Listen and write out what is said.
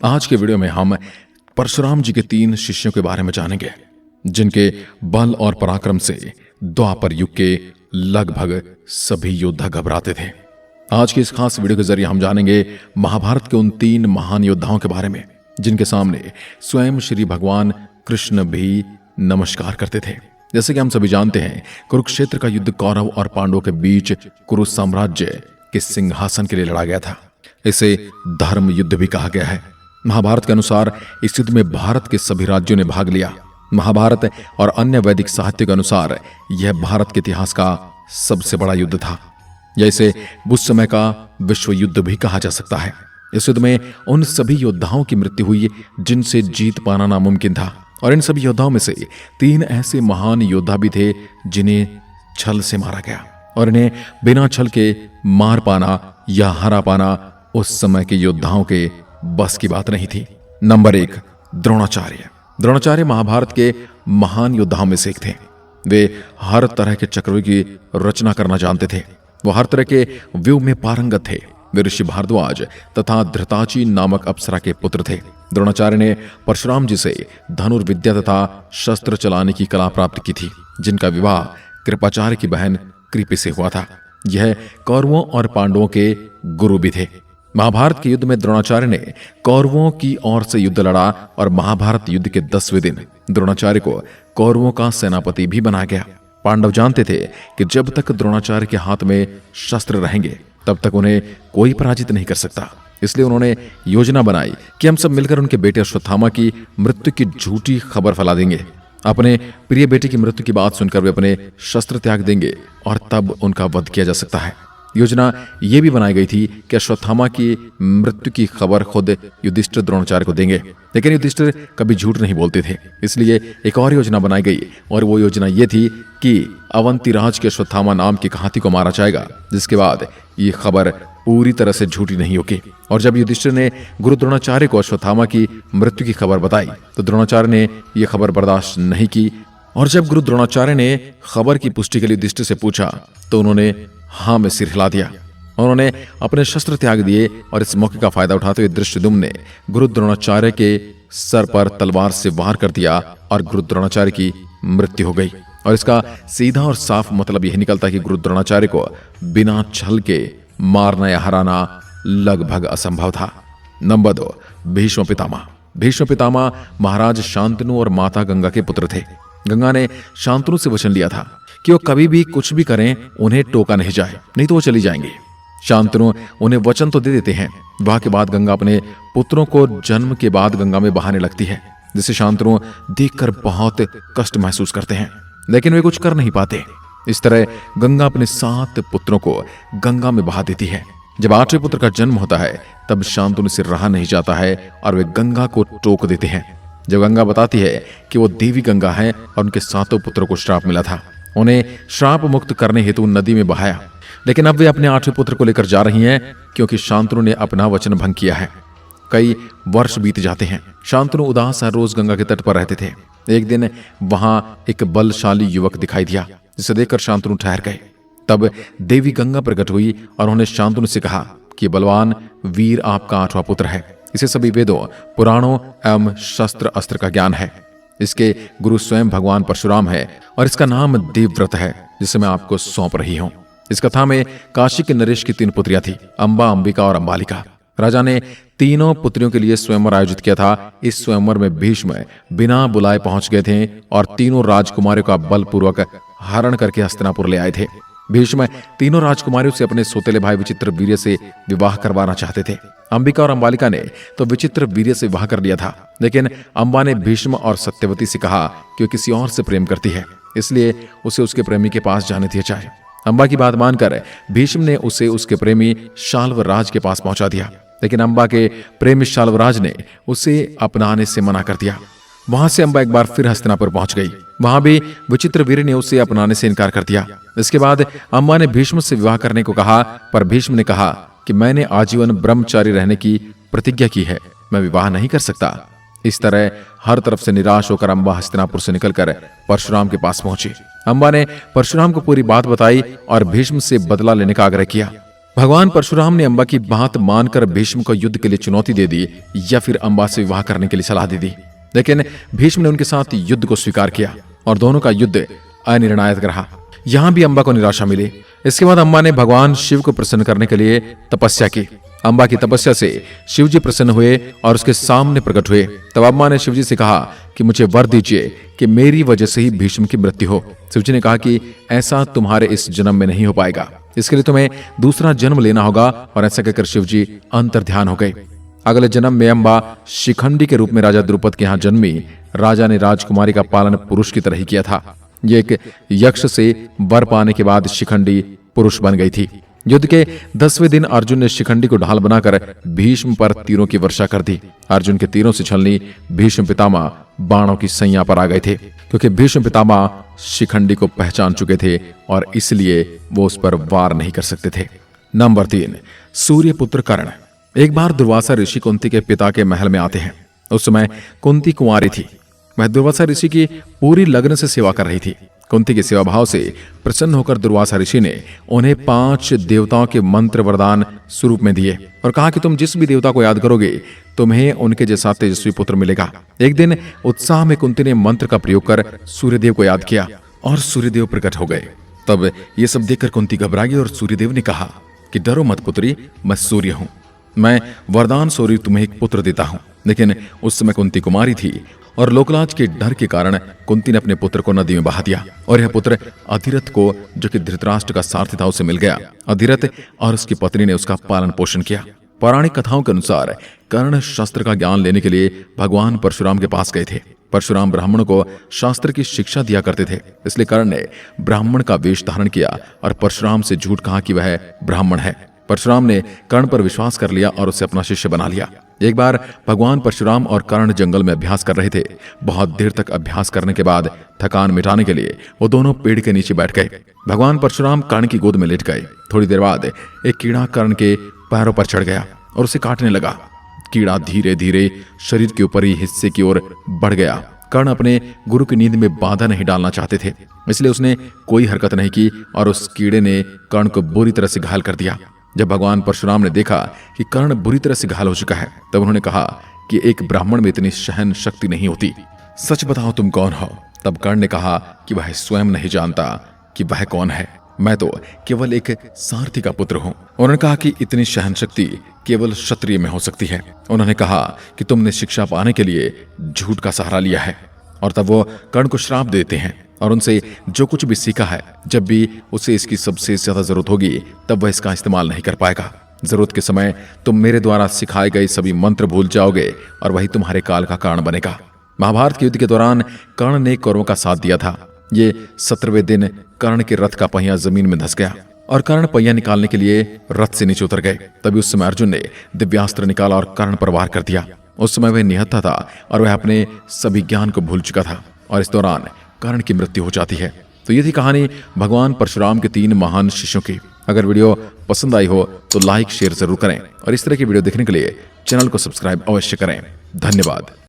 आज के वीडियो में हम परशुराम जी के 3 शिष्यों के बारे में जानेंगे जिनके बल और पराक्रम से द्वापर युग के लगभग सभी योद्धा घबराते थे। आज की इस खास वीडियो के जरिए हम जानेंगे महाभारत के उन 3 महान योद्धाओं के बारे में जिनके सामने स्वयं श्री भगवान कृष्ण भी नमस्कार करते थे। जैसे कि हम सभी जानते हैं, कुरुक्षेत्र का युद्ध कौरव और पांडवों के बीच कुरु साम्राज्य के सिंहासन के लिए लड़ा गया था। इसे धर्म युद्ध भी कहा गया है। महाभारत के अनुसार इस युद्ध में भारत के सभी राज्यों ने भाग लिया। महाभारत और अन्य वैदिक साहित्य के अनुसार यह भारत के इतिहास का सबसे बड़ा युद्ध था। या इसे उस समय का विश्व युद्ध भी कहा जा सकता है। इस युद्ध में उन सभी योद्धाओं की मृत्यु हुई जिनसे जीत पाना नामुमकिन था। और इन सभी योद्धाओं में से 3 ऐसे महान योद्धा भी थे जिन्हें छल से मारा गया, और इन्हें बिना छल के मार पाना या हरा पाना उस समय के योद्धाओं के बस की बात नहीं थी। नंबर 1, द्रोणाचार्य। द्रोणाचार्य महाभारत के महान योद्धाओं में से एक थे। वे हर तरह के चक्रव्यूह की रचना करना जानते थे। वो हर तरह के व्यूह में पारंगत थे। वे ऋषि भारद्वाज तथा धृताची नामक अप्सरा के पुत्र थे। द्रोणाचार्य ने परशुराम जी से धनुर्विद्या तथा शस्त्र चलाने की कला प्राप्त की थी, जिनका विवाह कृपाचार्य की बहन कृपि से हुआ था। यह कौरवों और पांडवों के गुरु भी थे। महाभारत के युद्ध में द्रोणाचार्य ने कौरवों की ओर से युद्ध लड़ा और महाभारत युद्ध के 10वें दिन द्रोणाचार्य को कौरवों का सेनापति भी बनाया गया। पांडव जानते थे कि जब तक द्रोणाचार्य के हाथ में शस्त्र रहेंगे तब तक उन्हें कोई पराजित नहीं कर सकता। इसलिए उन्होंने योजना बनाई कि हम सब मिलकर उनके बेटे अश्वत्थामा की मृत्यु की झूठी खबर फैला देंगे। अपने प्रिय बेटे की मृत्यु की बात सुनकर वे अपने शस्त्र त्याग देंगे और तब उनका वध किया जा सकता है। योजना यह भी बनाई गई थी कि अश्वत्थामा की मृत्यु की खबर खुद युधिष्ठिर द्रोणाचार्य को देंगे, लेकिन युधिष्ठिर कभी झूठ नहीं बोलते थे। इसलिए एक और योजना बनाई गई, और वो योजना ये थी कि अवंतीराज के अश्वत्थामा नाम की हाथी को मारा जाएगा, जिसके बाद ये खबर पूरी तरह से झूठी नहीं होगी। और जब युधिष्ठिर ने गुरु द्रोणाचार्य को अश्वत्थामा की मृत्यु की खबर बताई तो द्रोणाचार्य ने यह खबर बर्दाश्त नहीं की, और जब गुरु द्रोणाचार्य ने खबर की पुष्टि के लिए युधिष्ठिर से पूछा तो उन्होंने हाँ में सिर हिला दिया। उन्होंने अपने शस्त्र त्याग दिए, और इस मौके का फायदा उठाते हुए धृष्टद्युम्न ने गुरु द्रोणाचार्य के सर पर तलवार से वार कर दिया और गुरु द्रोणाचार्य की मृत्यु हो गई। और इसका सीधा और साफ मतलब यह निकलता कि गुरु द्रोणाचार्य को बिना छल के मारना या हराना लगभग असंभव था। नंबर 2, भीष्म पितामह। भीष्म पितामह महाराज शांतनु और माता गंगा के पुत्र थे। गंगा ने शांतनु से वचन लिया था कि वो कभी भी कुछ भी करें उन्हें टोका नहीं जाए, नहीं तो वो चली जाएंगे। शांतनु उन्हें वचन तो दे देते हैं। विवाह के बाद गंगा अपने पुत्रों को जन्म के बाद गंगा में बहाने लगती है, जिसे शांतनु देखकर बहुत कष्ट महसूस करते हैं, लेकिन वे कुछ कर नहीं पाते। इस तरह गंगा अपने 7 पुत्रों को गंगा में बहा देती है। जब 8वें पुत्र का जन्म होता है तब शांतनु से रहा नहीं जाता है और वे गंगा को टोक देते हैं। जब गंगा बताती है कि वो देवी गंगा है और उनके 7 पुत्रों को श्राप मिला था, उन्हें श्राप मुक्त करने हेतु नदी में बहाया, लेकिन अब वे अपने 8वें पुत्र को लेकर जा रही हैं क्योंकि शांतनु ने अपना वचन भंग किया है। कई वर्ष बीत जाते हैं। शांतनु उदास हर रोज गंगा के तट पर रहते थे। एक दिन वहां एक बलशाली युवक दिखाई दिया, जिसे देखकर शांतनु ठहर गए। तब देवी गंगा प्रकट हुई और उन्होंने शांतनु से कहा कि बलवान वीर आपका 8वां पुत्र है। इसे सभी वेदों, पुराणों एवं शस्त्र अस्त्र का ज्ञान है। इसके गुरु स्वयं भगवान परशुराम है और इसका नाम देवव्रत है, जिसे मैं आपको सौंप रही हूं। इस कथा में काशी के नरेश की 3 पुत्रियां थी, अंबा, अंबिका और अंबालिका। राजा ने तीनों पुत्रियों के लिए स्वयंवर आयोजित किया था। इस स्वयंवर में भीष्म बिना बुलाए पहुंच गए थे और तीनों राजकुमारियों का बलपूर्वक हरण करके हस्तिनापुर ले आए थे। भीष्म तीनों राजकुमारियों से अपने सोतेले भाई विचित्र वीर्य से विवाह करवाना चाहते थे। अंबिका और अंबालिका ने तो विचित्र वीर्य से विवाह कर लिया था, लेकिन अंबा ने भीष्म और सत्यवती से कहा कि वो किसी और से प्रेम करती है, इसलिए उसे उसके प्रेमी के पास जाने दिया जाए। अंबा की बात मानकर भीष्म ने उसे उसके प्रेमी शाल्वराज के पास पहुंचा दिया, लेकिन अंबा के प्रेमी शाल्वराज ने उसे अपनाने से मना कर दिया। वहां से अंबा एक बार फिर हस्तिनापुर पहुंच गई। वहां भी विचित्र वीर ने उसे अपनाने से इनकार कर दिया। इसके बाद अंबा ने भीष्म से विवाह करने को कहा, पर भीष्म ने कहा कि मैंने आजीवन ब्रह्मचारी रहने की प्रतिज्ञा की है, मैं विवाह नहीं कर सकता। इस तरह हर तरफ से निराश होकर अंबा हस्तिनापुर से निकलकर परशुराम के पास पहुंची। अंबा ने परशुराम को पूरी बात बताई और भीष्म से बदला लेने का आग्रह किया। भगवान परशुराम ने अम्बा की बात मानकर भीष्म को युद्ध के लिए चुनौती दे दी या फिर अम्बा से विवाह करने के लिए सलाह दे दी, लेकिन भीष्म ने उनके साथ युद्ध को स्वीकार किया और दोनों का युद्ध अनिर्णायक रहा। यहां भी अम्बा को निराशा मिली। इसके बाद अम्बा ने भगवान शिव को प्रसन्न करने के लिए तपस्या की। अम्बा की तपस्या से शिवजी प्रसन्न हुए और उसके सामने प्रकट हुए। तब अम्बा ने शिवजी से कहा कि मुझे वर दीजिए कि मेरी वजह से ही भीष्म की मृत्यु हो। शिवजी ने कहा कि ऐसा तुम्हारे इस जन्म में नहीं हो पाएगा, इसके लिए तुम्हें दूसरा जन्म लेना होगा। और ऐसा कहकर शिवजी अंतर्ध्यान हो गए। अगले जन्म में अम्बा शिखंडी के रूप में राजा द्रुपद के यहाँ जन्मी। राजा ने राजकुमारी का पालन पुरुष की तरह ही किया था। ये एक यक्ष से वर पाने के बाद शिखंडी पुरुष बन गई थी। युद्ध के 10वें दिन अर्जुन ने शिखंडी को ढाल बनाकर भीष्म पर तीरों की वर्षा कर दी। अर्जुन के तीरों से छलनी भीष्म पितामह बाणों की सैया पर आ गए थे, क्योंकि भीष्म पितामह शिखंडी को पहचान चुके थे और इसलिए वो उस पर वार नहीं कर सकते थे। नंबर 3, सूर्यपुत्र कर्ण। एक बार दुर्वासा ऋषि कुंती के पिता के महल में आते हैं। उस समय कुंती कुंवारी थी। वह दुर्वासा ऋषि की पूरी लगन से सेवा कर रही थी। कुंती के सेवा भाव से प्रसन्न होकर दुर्वासा ऋषि ने उन्हें 5 देवताओं के मंत्र वरदान स्वरूप में दिए और कहा कि तुम जिस भी देवता को याद करोगे तुम्हें उनके जैसा तेजस्वी पुत्र मिलेगा। एक दिन उत्साह में कुंती ने मंत्र का प्रयोग कर सूर्यदेव को याद किया और सूर्यदेव प्रकट हो गए। तब ये सब देखकर कुंती घबरा गई और सूर्यदेव ने कहा कि डरो मत पुत्री, मैं सूर्य हूं, मैं वरदान स्वरूप तुम्हें एक पुत्र देता हूं। लेकिन उस समय कुंती कुमारी थी और लोकलाज के डर के कारण कुंती ने अपने पुत्र को नदी में बहा दिया और यह पुत्र अधिरथ को, जो कि धृतराष्ट्र का सारथी था, उसे मिल गया। अधिरथ और उसकी पत्नी ने उसका पालन पोषण किया। पौराणिक कथाओं के अनुसार कर्ण शास्त्र का ज्ञान लेने के लिए भगवान परशुराम के पास गए थे। परशुराम ब्राह्मणों को शास्त्र की शिक्षा दिया करते थे, इसलिए कर्ण ने ब्राह्मण का वेश धारण किया और परशुराम से झूठ कहा कि वह ब्राह्मण है। परशुराम ने कर्ण पर विश्वास कर लिया और उसे अपना शिष्य बना लिया। एक बार भगवान परशुराम और कर्ण जंगल में अभ्यास कर रहे थे। बहुत देर तक अभ्यास करने के बाद थकान मिटाने के लिए वो दोनों पेड़ के नीचे बैठ गए। भगवान परशुराम कर्ण की गोद में लेट गए। थोड़ी देर बाद एक कीड़ा कर्ण के पैरों पर चढ़ गया और उसे काटने लगा। कीड़ा धीरे धीरे शरीर के ऊपरी हिस्से की ओर बढ़ गया। कर्ण अपने गुरु की नींद में बाधा नहीं डालना चाहते थे, इसलिए उसने कोई हरकत नहीं की और उस कीड़े ने कर्ण को बुरी तरह से घायल कर दिया। जब भगवान परशुराम ने देखा कि कर्ण बुरी तरह से घायल हो चुका है, तब उन्होंने कहा कि एक ब्राह्मण में इतनी सहन शक्ति नहीं होती, सच बताओ तुम कौन हो। तब कर्ण ने कहा कि वह स्वयं नहीं जानता कि वह कौन है, मैं तो केवल एक सारथी का पुत्र हूं। उन्होंने कहा कि इतनी सहन शक्ति केवल क्षत्रिय में हो सकती है। उन्होंने कहा कि तुमने शिक्षा पाने के लिए झूठ का सहारा लिया है। और तब वो कर्ण को श्राप देते हैं और उनसे जो कुछ भी सीखा है, जब भी उसे इसकी सबसे ज्यादा जरूरत होगी तब वह इसका इस्तेमाल नहीं कर पाएगा। जरूरत के समय तुम मेरे द्वारा सिखाए गए सभी मंत्र भूल जाओगे और वही तुम्हारे काल का कारण बनेगा। महाभारत के युद्ध के दौरान कर्ण ने कौरवों का साथ दिया था। ये 17वें दिन कर्ण के रथ का पहिया जमीन में धंस गया और कर्ण पहिया निकालने के लिए रथ से नीचे उतर गए। तभी उस समय अर्जुन ने दिव्यास्त्र निकाला और कर्ण पर वार कर दिया। उस समय वह निहत्था था और वह अपने सभी ज्ञान को भूल चुका था और इस दौरान कर्ण की मृत्यु हो जाती है। तो ये थी कहानी भगवान परशुराम के 3 महान शिष्यों की। अगर वीडियो पसंद आई हो तो लाइक शेयर जरूर करें और इस तरह की वीडियो देखने के लिए चैनल को सब्सक्राइब अवश्य करें। धन्यवाद।